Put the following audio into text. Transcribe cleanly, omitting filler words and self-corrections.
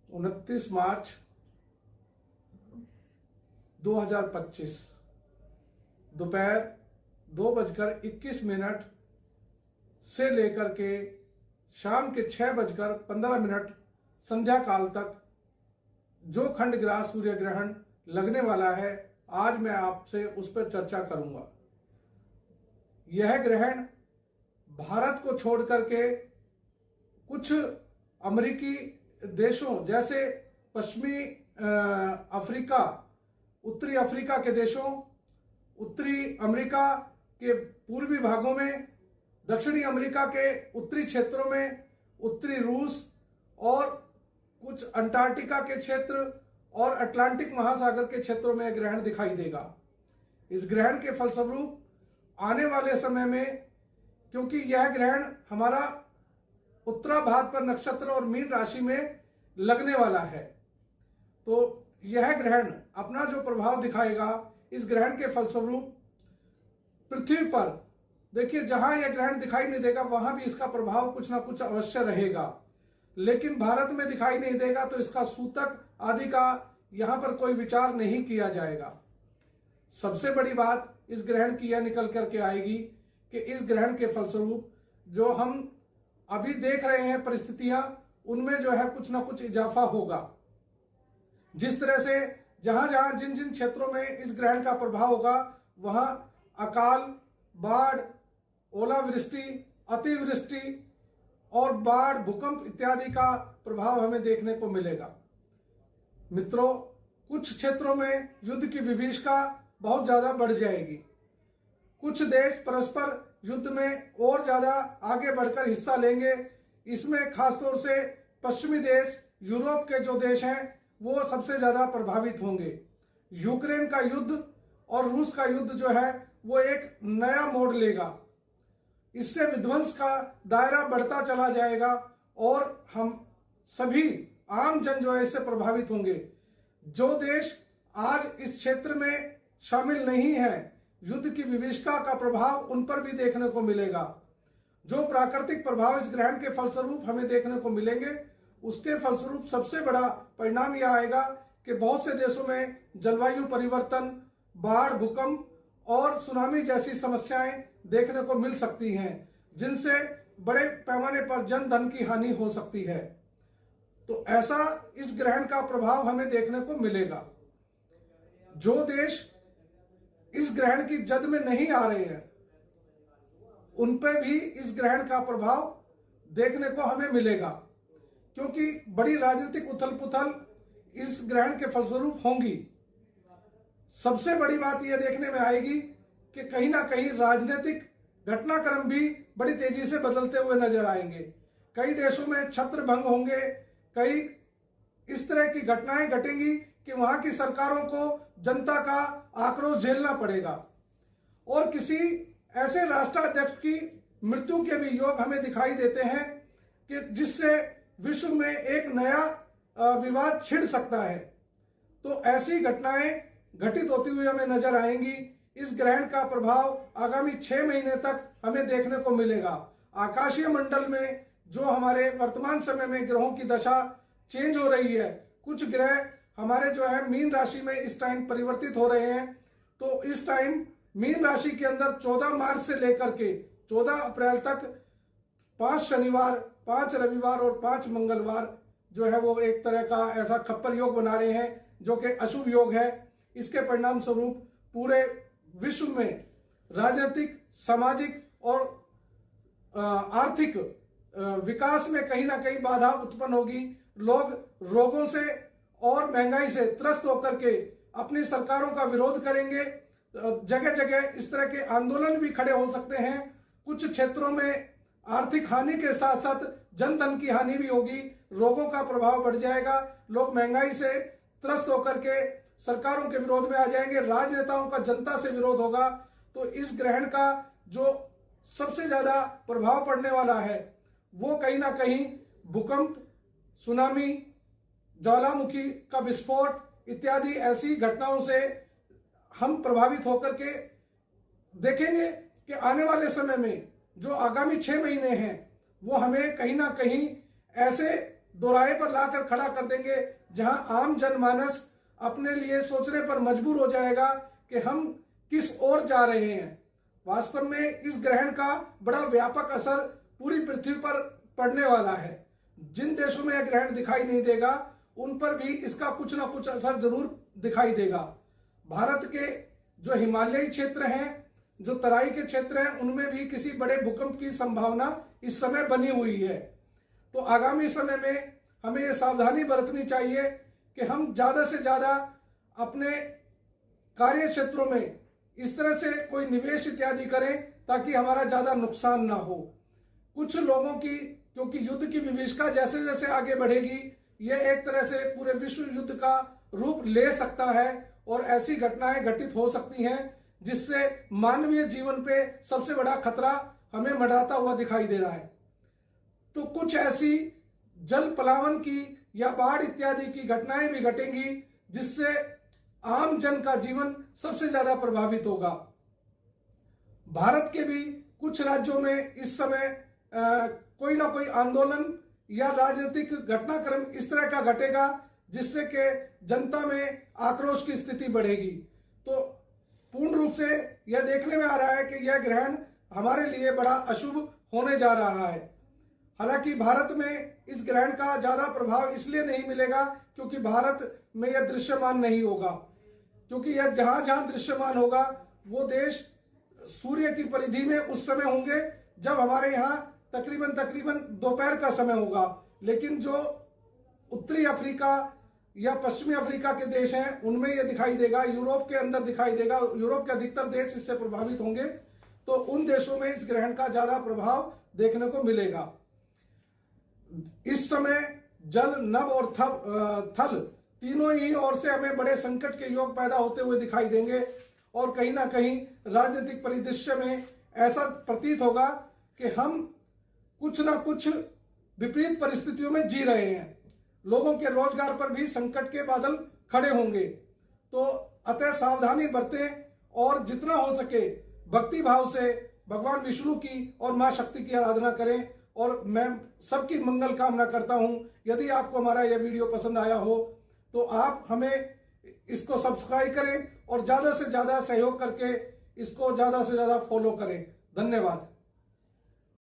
29 मार्च 2025 दोपहर 2:21 से लेकर के शाम के 6:15 संध्या काल तक जो खंडग्रास सूर्य ग्रहण लगने वाला है, आज मैं आपसे उस पर चर्चा करूंगा। यह ग्रहण भारत को छोड़ करके कुछ अमेरिकी देशों जैसे पश्चिमी अफ्रीका, उत्तरी अफ्रीका के देशों, उत्तरी अमेरिका के पूर्वी भागों में, दक्षिणी अमेरिका के उत्तरी क्षेत्रों में, उत्तरी रूस और कुछ अंटार्कटिका के क्षेत्र और अटलांटिक महासागर के क्षेत्रों में ग्रहण दिखाई देगा। इस ग्रहण के फलस्वरूप आने वाले समय में, क्योंकि यह ग्रहण हमारा उत्तराभाद्र पर नक्षत्र और मीन राशि में लगने वाला है, तो यह ग्रहण अपना जो प्रभाव दिखाएगा, इस ग्रहण के फलस्वरूप पृथ्वी पर देखिए, जहां यह ग्रहण दिखाई नहीं देगा वहां भी इसका प्रभाव कुछ ना कुछ अवश्य रहेगा, लेकिन भारत में दिखाई नहीं देगा तो इसका सूतक आदि का यहां पर कोई विचार नहीं किया जाएगा। सबसे बड़ी बात इस ग्रहण की यह निकल करके आएगी कि इस ग्रहण के फलस्वरूप जो हम अभी देख रहे हैं परिस्थितियां, उनमें जो है कुछ ना कुछ इजाफा होगा। जिस तरह से जहां जहां जिन जिन क्षेत्रों में इस ग्रहण का प्रभाव होगा, वहां अकाल, बाढ़, ओलावृष्टि, अतिवृष्टि और बाढ़, भूकंप इत्यादि का प्रभाव हमें देखने को मिलेगा। मित्रों, कुछ क्षेत्रों में युद्ध की विभीषिका बहुत ज्यादा बढ़ जाएगी। कुछ देश परस्पर युद्ध में और ज्यादा आगे बढ़कर हिस्सा लेंगे। इसमें खासतौर से पश्चिमी देश, यूरोप के जो देश हैं, वो सबसे ज्यादा प्रभावित होंगे। यूक्रेन का युद्ध और रूस का युद्ध जो है वो एक नया मोड़ लेगा। इससे विध्वंस का दायरा बढ़ता चला जाएगा और हम सभी आम जन जो है इससे प्रभावित होंगे। जो देश आज इस क्षेत्र में शामिल नहीं है, युद्ध की विभीषिका का प्रभाव उन पर भी देखने को मिलेगा। जो प्राकृतिक प्रभाव इस ग्रहण के फलस्वरूप हमें देखने को मिलेंगे, उसके फलस्वरूप सबसे बड़ा परिणाम यह आएगा कि बहुत से देशों में जलवायु परिवर्तन, बाढ़, भूकंप और सुनामी जैसी समस्याएं देखने को मिल सकती हैं, जिनसे बड़े पैमाने पर जन धन की हानि हो सकती है। तो ऐसा इस ग्रहण का प्रभाव हमें देखने को मिलेगा। जो देश इस ग्रहण की जद में नहीं आ रहे हैं, उन पर भी इस ग्रहण का प्रभाव देखने को हमें मिलेगा, क्योंकि बड़ी राजनीतिक उथल पुथल इस ग्रहण के फलस्वरूप होंगी। सबसे बड़ी बात यह देखने में आएगी कि कहीं ना कहीं राजनीतिक घटनाक्रम भी बड़ी तेजी से बदलते हुए नजर आएंगे। कई देशों में छत्र भंग होंगे, कई इस तरह की घटनाएं घटेंगी कि वहां की सरकारों को जनता का आक्रोश झेलना पड़ेगा और किसी ऐसे राष्ट्राध्यक्ष की मृत्यु के भी योग हमें दिखाई देते हैं कि जिससे विश्व में एक नया विवाद छिड़ सकता है। तो ऐसी घटनाएं घटित होती हुई हमें नजर आएंगी। इस ग्रहण का प्रभाव आगामी 6 महीने तक हमें देखने को मिलेगा। आकाशीय मंडल में जो हमारे वर्तमान समय में ग्रहों की दशा चेंज हो रही है, कुछ ग्रह हमारे जो है मीन राशि में इस टाइम परिवर्तित हो रहे हैं। तो इस टाइम मीन राशि के अंदर 14 मार्च से लेकर के 14 अप्रैल तक 5 शनिवार, 5 रविवार और 5 मंगलवार जो है वो एक तरह का ऐसा खप्पर योग बना रहे हैं, जो कि अशुभ योग है। इसके परिणाम स्वरूप पूरे विश्व में राजनीतिक, सामाजिक और आर्थिक विकास में कहीं ना कहीं बाधा उत्पन्न होगी। लोग रोगों से और महंगाई से त्रस्त होकर के अपनी सरकारों का विरोध करेंगे। जगह जगह इस तरह के आंदोलन भी खड़े हो सकते हैं। कुछ क्षेत्रों में आर्थिक हानि के साथ साथ जन धन की हानि भी होगी। रोगों का प्रभाव बढ़ जाएगा। लोग महंगाई से त्रस्त होकर के सरकारों के विरोध में आ जाएंगे। राजनेताओं का जनता से विरोध होगा। तो इस ग्रहण का जो सबसे ज्यादा प्रभाव पड़ने वाला है वो कहीं ना कहीं भूकंप, सुनामी, ज्वालामुखी का विस्फोट इत्यादि ऐसी घटनाओं से हम प्रभावित होकर के देखेंगे कि आने वाले समय में जो आगामी 6 महीने हैं वो हमें कहीं ना कहीं ऐसे दोराहे पर लाकर खड़ा कर देंगे, जहां आम जनमानस अपने लिए सोचने पर मजबूर हो जाएगा कि हम किस ओर जा रहे हैं। वास्तव में इस ग्रहण का बड़ा व्यापक असर पूरी पृथ्वी पर पड़ने वाला है। जिन देशों में यह ग्रहण दिखाई नहीं देगा उन पर भी इसका कुछ ना कुछ असर जरूर दिखाई देगा। भारत के जो हिमालयी क्षेत्र हैं, जो तराई के क्षेत्र हैं, उनमें भी किसी बड़े भूकंप की संभावना इस समय बनी हुई है। तो आगामी समय में हमें यह सावधानी बरतनी चाहिए कि हम ज्यादा से ज्यादा अपने कार्य क्षेत्रों में इस तरह से कोई निवेश इत्यादि करें ताकि हमारा ज्यादा नुकसान ना हो। कुछ लोगों की, क्योंकि युद्ध की विभीषिका जैसे जैसे आगे बढ़ेगी, यह एक तरह से पूरे विश्व युद्ध का रूप ले सकता है और ऐसी घटनाएं घटित हो सकती हैं जिससे मानवीय जीवन पे सबसे बड़ा खतरा हमें मंडराता हुआ दिखाई दे रहा है। तो कुछ ऐसी जल पलावन की या बाढ़ इत्यादि की घटनाएं भी घटेंगी जिससे आम जन का जीवन सबसे ज्यादा प्रभावित होगा। भारत के भी कुछ राज्यों में इस समय कोई ना कोई आंदोलन या राजनीतिक घटनाक्रम इस तरह का घटेगा जिससे कि जनता में आक्रोश की स्थिति बढ़ेगी। तो पूर्ण रूप से यह देखने में आ रहा है कि यह ग्रहण हमारे लिए बड़ा अशुभ होने जा रहा है। हालांकि भारत में इस ग्रहण का ज्यादा प्रभाव इसलिए नहीं मिलेगा क्योंकि भारत में यह दृश्यमान नहीं होगा, क्योंकि यह जहां जहां दृश्यमान होगा वो देश सूर्य की परिधि में उस समय होंगे जब हमारे यहाँ तकरीबन दोपहर का समय होगा। लेकिन जो उत्तरी अफ्रीका या पश्चिमी अफ्रीका के देश हैं उनमें यह दिखाई देगा, यूरोप के अंदर दिखाई देगा, यूरोप के अधिकतर देश इससे प्रभावित होंगे। तो उन देशों में इस ग्रहण का ज्यादा प्रभाव देखने को मिलेगा। इस समय जल, नभ और थल तीनों ही ओर से हमें बड़े संकट के योग पैदा होते हुए दिखाई देंगे और कहीं ना कहीं राजनीतिक परिदृश्य में ऐसा प्रतीत होगा कि हम कुछ ना कुछ विपरीत परिस्थितियों में जी रहे हैं। लोगों के रोजगार पर भी संकट के बादल खड़े होंगे। तो अतः सावधानी बरतें और जितना हो सके भक्ति भाव से भगवान विष्णु की और मां शक्ति की आराधना करें। और मैं सबकी मंगल कामना करता हूं। यदि आपको हमारा यह वीडियो पसंद आया हो तो आप हमें इसको सब्सक्राइब करें और ज्यादा से ज्यादा सहयोग करके इसको ज्यादा से ज्यादा फॉलो करें। धन्यवाद।